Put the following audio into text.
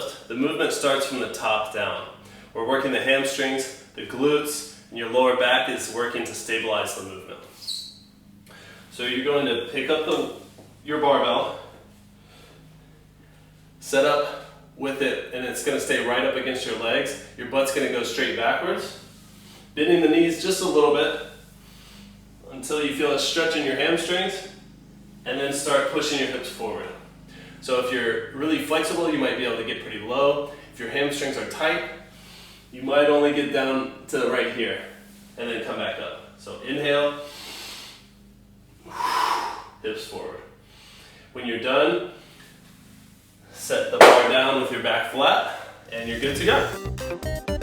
deadlift, the movement starts from the top down. We're working the hamstrings, the glutes, and your lower back is working to stabilize the movement. So you're going to pick up your barbell, set up with it, and it's going to stay right up against your legs. Your butt's going to go straight backwards, bending the knees just a little bit until you feel it stretching your hamstrings, and then start pushing your hips forward. So if you're really flexible, you might be able to get pretty low. If your hamstrings are tight, you might only get down to right here and then come back up. So inhale, hips forward. When you're done, set the bar down with your back flat and you're good to go.